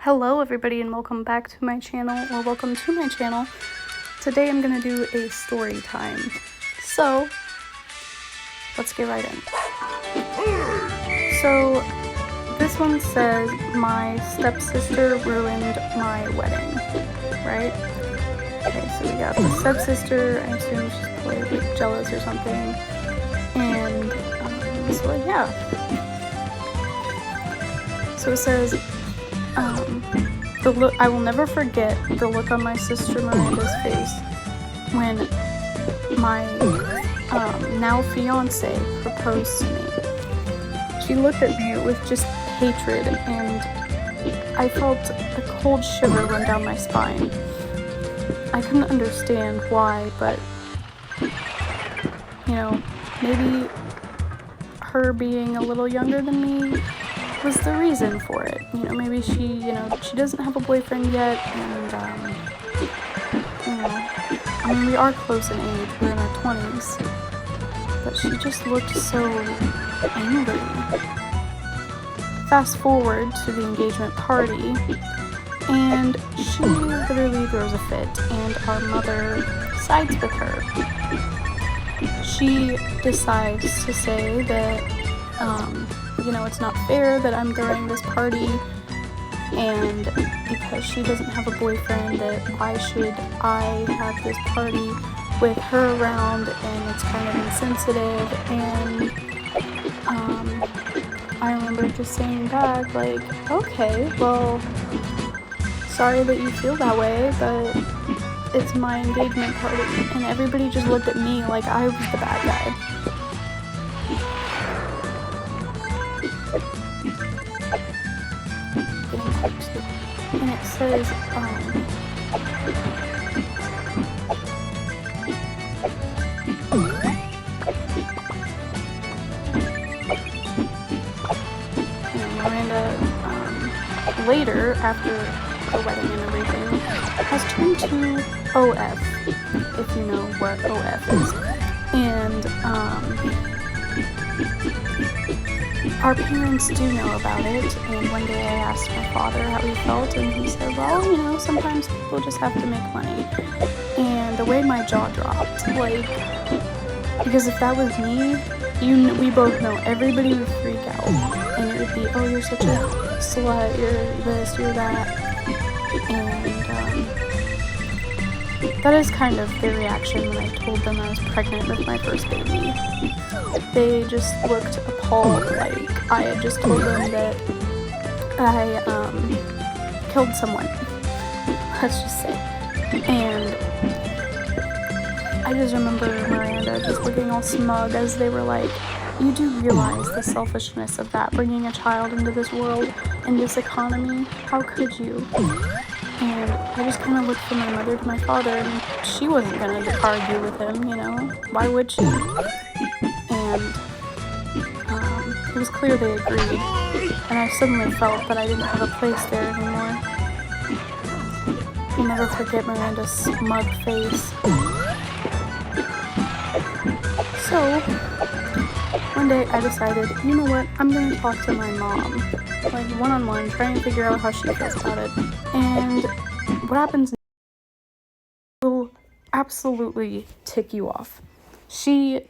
Hello everybody and welcome back to my channel, or welcome to my channel. Today I'm going to do a story time. So, let's get right in. So, this one says, my stepsister ruined my wedding, right? Okay, so we got the stepsister, I assume she's probably jealous or something, and so yeah. So it says, I will never forget the look on my sister Miranda's face when my now fiance proposed to me. She looked at me with just hatred, and I felt a cold shiver run down my spine. I couldn't understand why, but maybe her being a little younger than me was the reason for it. Maybe she doesn't have a boyfriend yet, and I mean, we are close in age, we're in our 20s, but she just looked so angry. Fast forward to the engagement party, and she literally throws a fit, and our mother sides with her. She decides to say that it's not fair that I'm throwing this party, and because she doesn't have a boyfriend, that why should I have this party with her around, and it's kind of insensitive. And I remember just saying back, like, okay, well, sorry that you feel that way, but it's my engagement party. And everybody just looked at me like I was the bad guy. And it says, Miranda, later, after the wedding and everything, has turned to OF, if you know what OF is. And, our parents do know about it, and one day I asked my father how he felt, and he said, well, sometimes people just have to make money. And the way my jaw dropped, like, because if that was me, we both know everybody would freak out, and it would be, oh, you're such a slut, you're this, you're that, and that is kind of their reaction when I told them I was pregnant with my first baby. They just looked appalled, like I had just told them that I killed someone, let's just say. And I just remember Miranda just looking all smug as they were like, you do realize the selfishness of that, bringing a child into this world, in this economy? How could you? And I just kind of looked from my mother to my father, and she wasn't going to argue with him, why would she? And it was clear they agreed, and I suddenly felt that I didn't have a place there anymore. I'll never forget Miranda's smug face. So, one day I decided, you know what, I'm going to talk to my mom, like one-on-one, try and figure out how she feels about it. And what happens will absolutely tick you off. She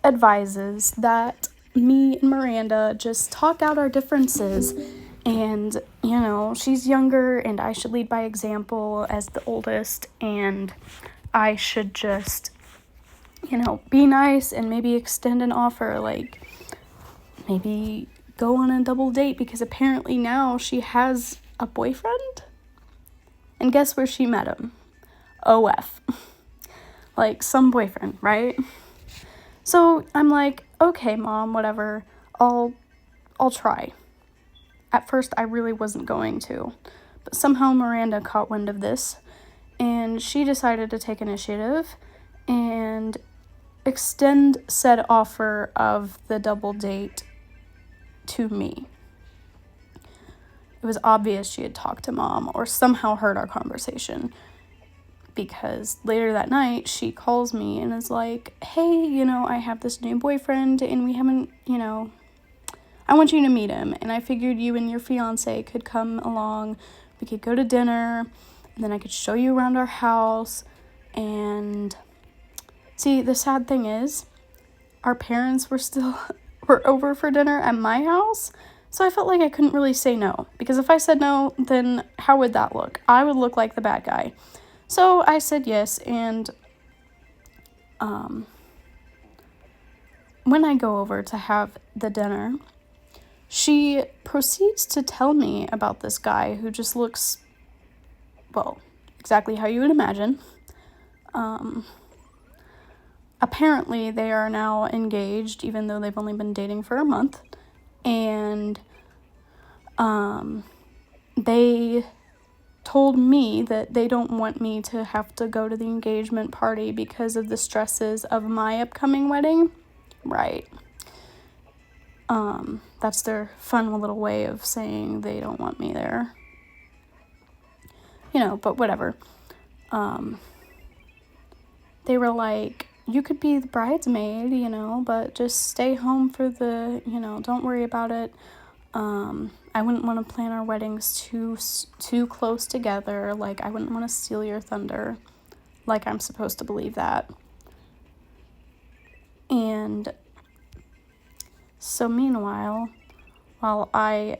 advises that me and Miranda just talk out our differences, and she's younger and I should lead by example as the oldest, and I should just be nice and maybe extend an offer, like maybe go on a double date, because apparently now she has a boyfriend. And guess where she met him? OF. Like some boyfriend, right? So I'm like, okay, Mom, whatever, I'll try. At first, I really wasn't going to, but somehow Miranda caught wind of this, and she decided to take initiative and extend said offer of the double date to me. It was obvious she had talked to Mom or somehow heard our conversation, because later that night she calls me and is like, hey, I have this new boyfriend, and we haven't, I want you to meet him. And I figured you and your fiance could come along. We could go to dinner, and then I could show you around our house. And see, the sad thing is, our parents were over for dinner at my house. So I felt like I couldn't really say no, because if I said no, then how would that look? I would look like the bad guy. So I said yes, and when I go over to have the dinner, she proceeds to tell me about this guy who just looks, well, exactly how you would imagine. Apparently they are now engaged, even though they've only been dating for a month. And they told me that they don't want me to have to go to the engagement party because of the stresses of my upcoming wedding. Right. That's their fun little way of saying they don't want me there. You know, but whatever. They were like, you could be the bridesmaid, you know, but just stay home for the, you know, don't worry about it. I wouldn't want to plan our weddings too close together. Like, I wouldn't want to steal your thunder. Like, I'm supposed to believe that. And so meanwhile, while I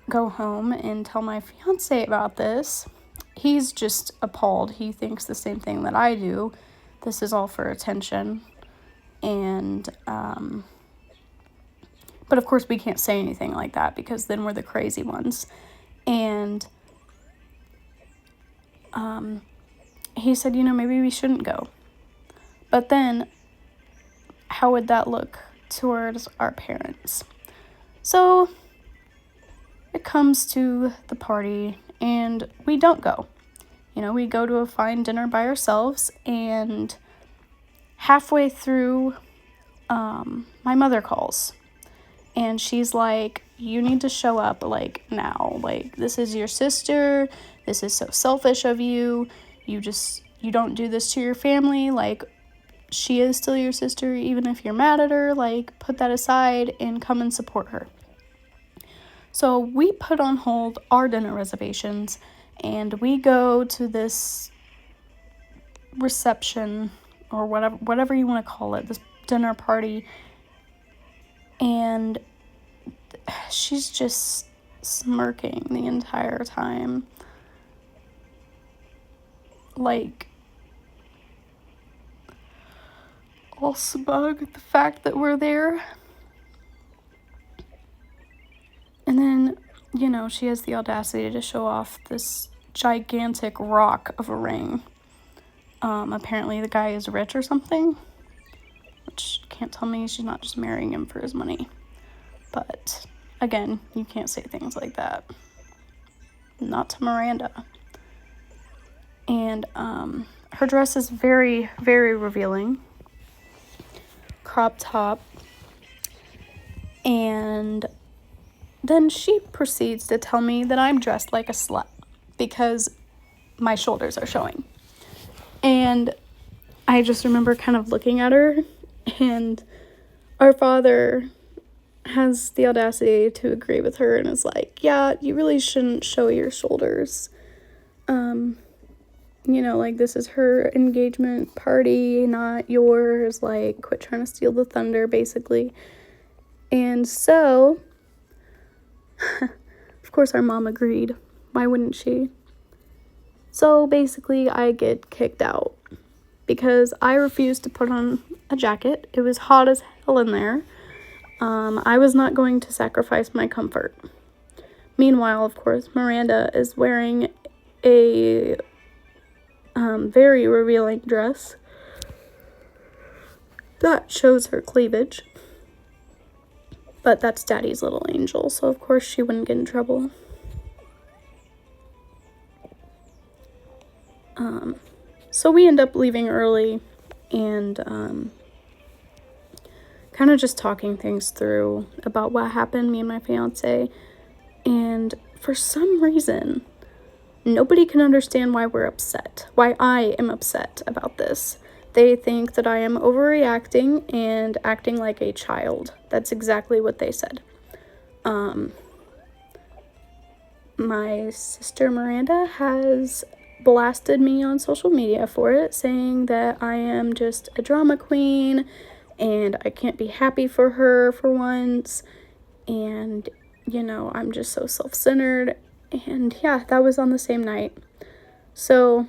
go home and tell my fiance about this, he's just appalled. He thinks the same thing that I do. This is all for attention. And, but of course we can't say anything like that because then we're the crazy ones. And, he said, you know, maybe we shouldn't go. But then, how would that look towards our parents? So, it comes to the party, and we don't go. You know, we go to a fine dinner by ourselves, and halfway through, my mother calls. And she's like, you need to show up, like, now. Like, this is your sister. This is so selfish of you. You don't do this to your family. Like, she is still your sister, even if you're mad at her. Like, put that aside and come and support her. So we put on hold our dinner reservations, and we go to this reception, or whatever you want to call it, this dinner party. And she's just smirking the entire time. Like, all smug at the fact that we're there. And then, you know, she has the audacity to show off this gigantic rock of a ring. Apparently the guy is rich or something, which can't tell me she's not just marrying him for his money. But, again, you can't say things like that. Not to Miranda. And, her dress is very, very revealing. Crop top. And then she proceeds to tell me that I'm dressed like a slut because my shoulders are showing. And I just remember kind of looking at her, and our father has the audacity to agree with her and is like, yeah, you really shouldn't show your shoulders. You know, like, this is her engagement party, not yours. Like, quit trying to steal the thunder, basically. And so, of course, our mom agreed. Why wouldn't she? So, basically, I get kicked out because I refused to put on a jacket. It was hot as hell in there. I was not going to sacrifice my comfort. Meanwhile, of course, Miranda is wearing a very revealing dress that shows her cleavage. But that's Daddy's little angel, so of course she wouldn't get in trouble. So we end up leaving early and kind of just talking things through about what happened, me and my fiance. And for some reason, nobody can understand why we're upset, why I am upset about this. They think that I am overreacting and acting like a child. That's exactly what they said. My sister Miranda has blasted me on social media for it, saying that I am just a drama queen and I can't be happy for her for once, and I'm just so self-centered. And yeah, that was on the same night. So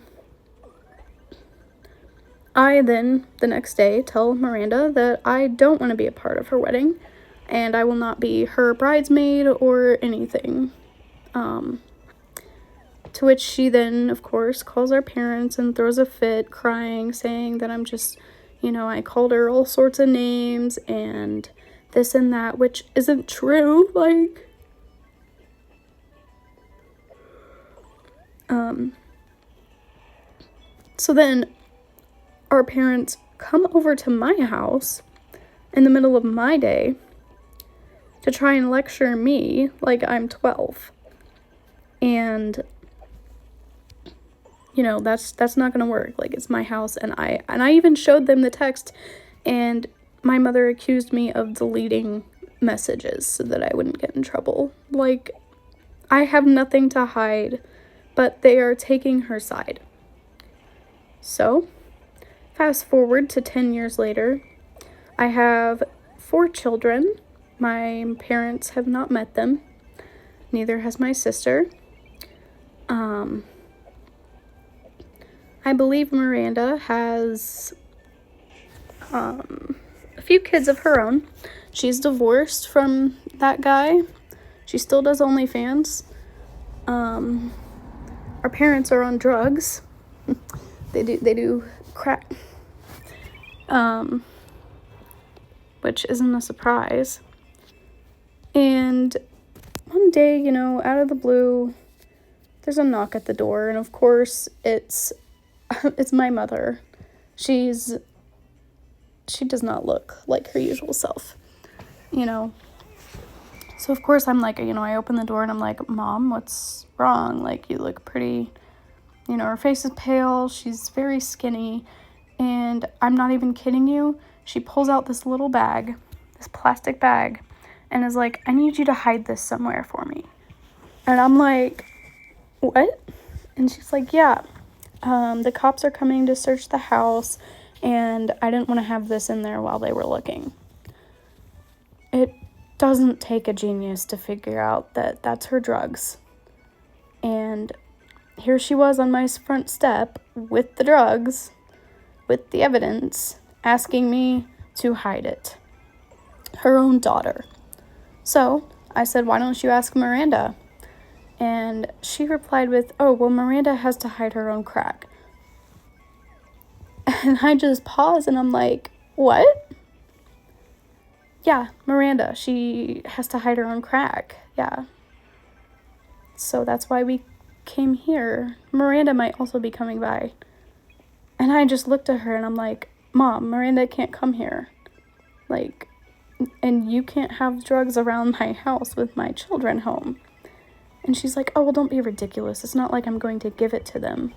I then, the next day, tell Miranda that I don't want to be a part of her wedding, and I will not be her bridesmaid or anything. To which she then, of course, calls our parents and throws a fit, crying, saying that I'm just, I called her all sorts of names and this and that, which isn't true. So then our parents come over to my house in the middle of my day to try and lecture me like I'm 12. And that's not gonna work. Like, it's my house, and I even showed them the text, and my mother accused me of deleting messages so that I wouldn't get in trouble. Like, I have nothing to hide, but they are taking her side. So, fast forward to 10 years later, I have 4 children. My parents have not met them. Neither has my sister. I believe Miranda has a few kids of her own. She's divorced from that guy. She still does OnlyFans. Our parents are on drugs. They do crack. Which isn't a surprise. And one day, out of the blue, there's a knock at the door, and of course it's my mother. She does not look like her usual self, So of course I'm like, I open the door and I'm like, Mom, what's wrong? Like, you look pretty, her face is pale, she's very skinny, and I'm not even kidding you. She pulls out this little bag, this plastic bag, and is like, I need you to hide this somewhere for me. And I'm like, what? And she's like, yeah. The cops are coming to search the house, and I didn't want to have this in there while they were looking. It doesn't take a genius to figure out that that's her drugs. And here she was on my front step with the drugs, with the evidence, asking me to hide it. Her own daughter. So I said, why don't you ask Miranda? And she replied with, oh, well, Miranda has to hide her own crack. And I just paused and I'm like, what? Yeah, Miranda, she has to hide her own crack. Yeah. So that's why we came here. Miranda might also be coming by. And I just looked at her and I'm like, Mom, Miranda can't come here. Like, and you can't have drugs around my house with my children home. And she's like, oh, well, don't be ridiculous. It's not like I'm going to give it to them.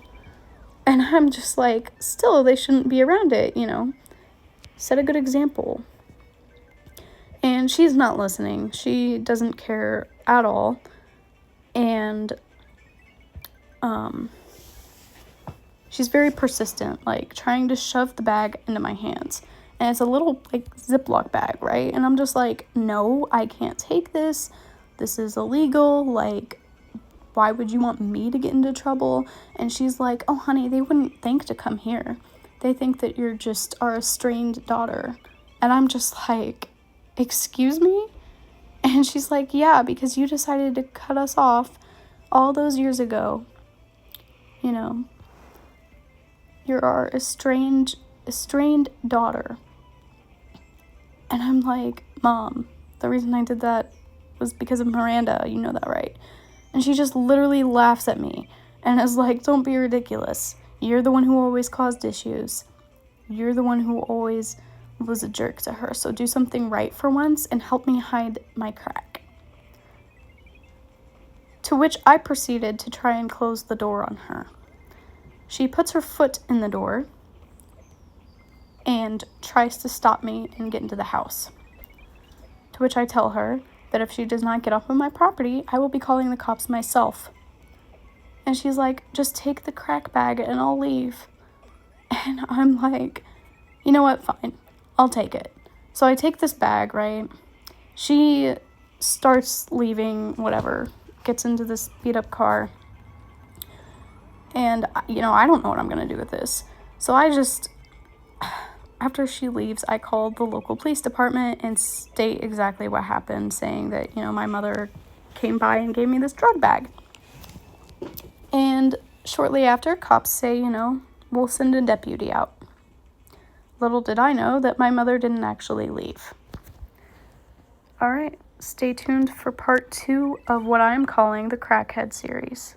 And I'm just like, still, they shouldn't be around it, Set a good example. And she's not listening. She doesn't care at all. And she's very persistent, like trying to shove the bag into my hands. And it's a little like Ziploc bag, right? And I'm just like, no, I can't take this. This is illegal. Like, why would you want me to get into trouble? And she's like, oh, honey, they wouldn't think to come here. They think that you're just our estranged daughter. And I'm just like, excuse me? And she's like, yeah, because you decided to cut us off all those years ago. You're our estranged daughter. And I'm like, Mom, the reason I did that was because of Miranda. You know that, right? And she just literally laughs at me and is like, don't be ridiculous. You're the one who always caused issues. You're the one who always was a jerk to her. So do something right for once and help me hide my crack. To which I proceeded to try and close the door on her. She puts her foot in the door and tries to stop me and get into the house. To which I tell her that if she does not get off of my property, I will be calling the cops myself. And she's like, just take the crack bag and I'll leave. And I'm like, you know what, fine, I'll take it. So I take this bag, right? She starts leaving, whatever, gets into this beat up car. And, you know, I don't know what I'm going to do with this. So I just, after she leaves, I called the local police department and state exactly what happened, saying that, you know, my mother came by and gave me this drug bag. And shortly after, cops say, you know, we'll send a deputy out. Little did I know that my mother didn't actually leave. All right, stay tuned for part 2 of what I'm calling the Crackhead series.